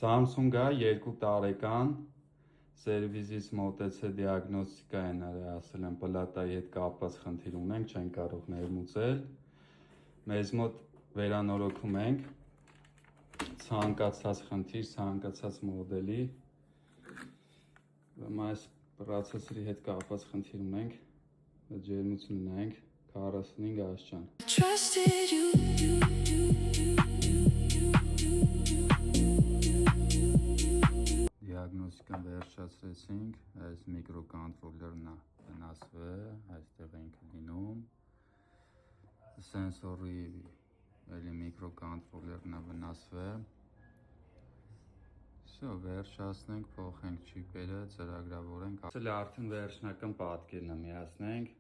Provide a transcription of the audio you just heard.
Samsung-ը 2 տարեկան սերվիզից մոտեցել դիագնոստիկա են արել, ասել են պլատայի հետ կապված խնդիր ունենք, չեն կարող ներմուծել։ Մեզ մոտ վերանորոգում ենք ցանկացած խնդիր, ցանկացած մոդելի։ Այս պրոցեսորի հետ կապված խնդիր ունենք, ջերմություն ունենք 45 աստիճան։ Դիագնոստիկան վերջացրեցինք, այս միկրոկոնտրոլերն է վնասվել, այստեղ ենք լինում, սենսորի էլի միկրոկոնտրոլերն է վնասվել, վերջացնենք, փոխենք չիպերը, ծրագրավորենք, արդեն վերջնական պատկերն է միացնենք,